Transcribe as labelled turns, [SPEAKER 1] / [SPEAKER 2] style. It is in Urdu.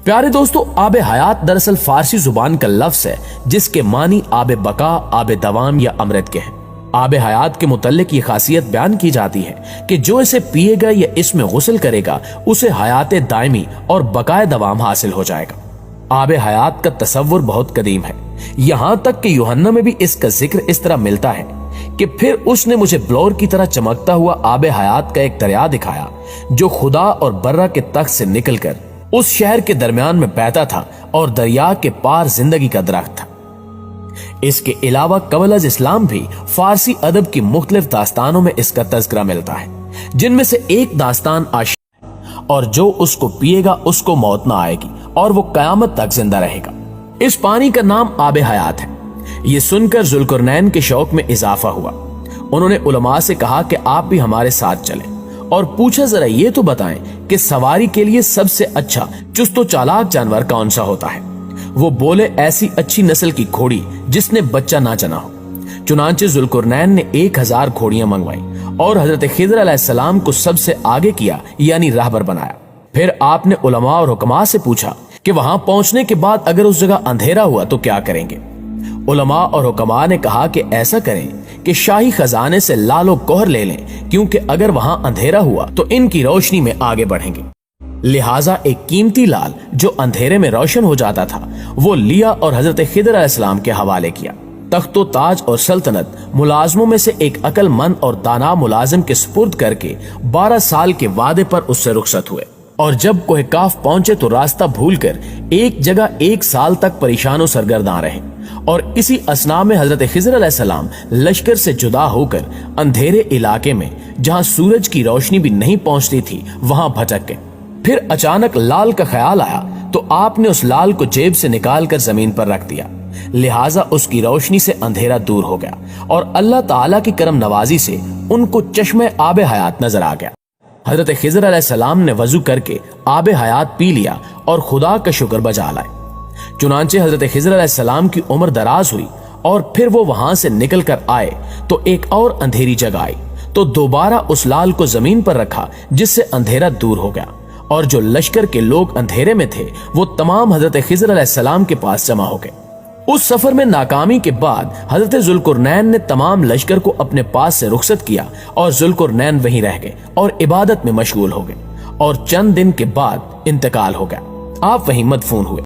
[SPEAKER 1] پیارے دوستو، آب حیات دراصل فارسی زبان کا لفظ ہے جس کے معنی آب بقا، آب دوام یا امرت کے ہیں۔ آب حیات کے متعلق یہ خاصیت بیان کی جاتی ہے کہ جو اسے پیے گا یا اس میں غسل کرے گا اسے حیات دائمی اور بقائے دوام حاصل ہو جائے گا۔ آب حیات کا تصور بہت قدیم ہے، یہاں تک کہ یوحنا میں بھی اس کا ذکر اس طرح ملتا ہے کہ پھر اس نے مجھے بلور کی طرح چمکتا ہوا آب حیات کا ایک دریا دکھایا جو خدا اور برہ کے تخت سے نکل کر اس شہر کے درمیان میں بہتا تھا اور دریا کے پار زندگی کا درخت تھا۔ اس کے علاوہ قبل از اسلام بھی فارسی ادب کی مختلف داستانوں میں اس کا تذکرہ ملتا ہے، جن میں سے ایک داستان عاشق ہے اور جو اس کو پیے گا اس کو موت نہ آئے گی اور وہ قیامت تک زندہ رہے گا۔ اس پانی کا نام آب حیات ہے۔ یہ سن کر ذوالقرنین کے شوق میں اضافہ ہوا۔ انہوں نے علماء سے کہا کہ آپ بھی ہمارے ساتھ چلیں اور پوچھا ذرا یہ تو بتائیں کہ سواری کے لیے سب سے اچھا چست و چالاک جانور کون سا ہوتا ہے؟ وہ بولے ایسی اچھی نسل کی گھوڑی جس نے بچہ نہ جنا ہو۔ چنانچہ ذوالقرنین نے 1000 گھوڑیاں منگوائیں اور حضرت خضر علیہ السلام کو سب سے آگے کیا، یعنی راہبر بنایا۔ پھر آپ نے علماء اور حکماء سے پوچھا کہ وہاں پہنچنے کے بعد اگر اس جگہ اندھیرا ہوا تو کیا کریں گے؟ علماء اور حکماء نے کہا کہ ایسا کریں کہ شاہی خزانے سے لال و گوہر لے لیں، کیونکہ اگر وہاں اندھیرا ہوا تو ان کی روشنی میں آگے بڑھیں گے۔ لہٰذا ایک قیمتی لال جو اندھیرے میں روشن ہو جاتا تھا وہ لیا اور حضرت خضر علیہ السلام کے حوالے کیا۔ تخت و تاج اور سلطنت ملازموں میں سے ایک عقل مند اور دانا ملازم کے سپرد کر کے 12 سال کے وعدے پر اس سے رخصت ہوئے، اور جب کوہ کاف پہنچے تو راستہ بھول کر ایک جگہ 1 سال تک پریشان و سرگرداں رہے، اور اسی اثناء میں حضرت خضر علیہ السلام لشکر سے جدا ہو کر اندھیرے علاقے میں جہاں سورج کی روشنی بھی نہیں پہنچتی تھی وہاں بھٹک گئے۔ پھر اچانک لال کا خیال آیا تو آپ نے اس لال کو جیب سے نکال کر زمین پر رکھ دیا، لہٰذا اس کی روشنی سے اندھیرا دور ہو گیا اور اللہ تعالیٰ کی کرم نوازی سے ان کو چشمہ آب حیات نظر آ گیا۔ حضرت خضر علیہ السلام نے وضو کر کے آب حیات پی لیا اور خدا کا شکر بجا لائے۔ چنانچہ حضرت خضر علیہ السلام کی عمر دراز ہوئی اور پھر وہ وہاں سے نکل کر آئے تو ایک اور اندھیری جگہ آئی تو دوبارہ اس لال کو زمین پر رکھا جس سے اندھیرا دور ہو گیا، اور جو لشکر کے لوگ اندھیرے میں تھے وہ تمام حضرت خضر علیہ السلام کے پاس جمع ہو گئے۔ اس سفر میں ناکامی کے بعد حضرت ذوالقرنین نے تمام لشکر کو اپنے پاس سے رخصت کیا اور ذوالقرنین وہیں رہ گئے اور عبادت میں مشغول ہو گئے، اور چند دن کے بعد انتقال ہو گیا۔ آپ وہیں مدفون ہوئے۔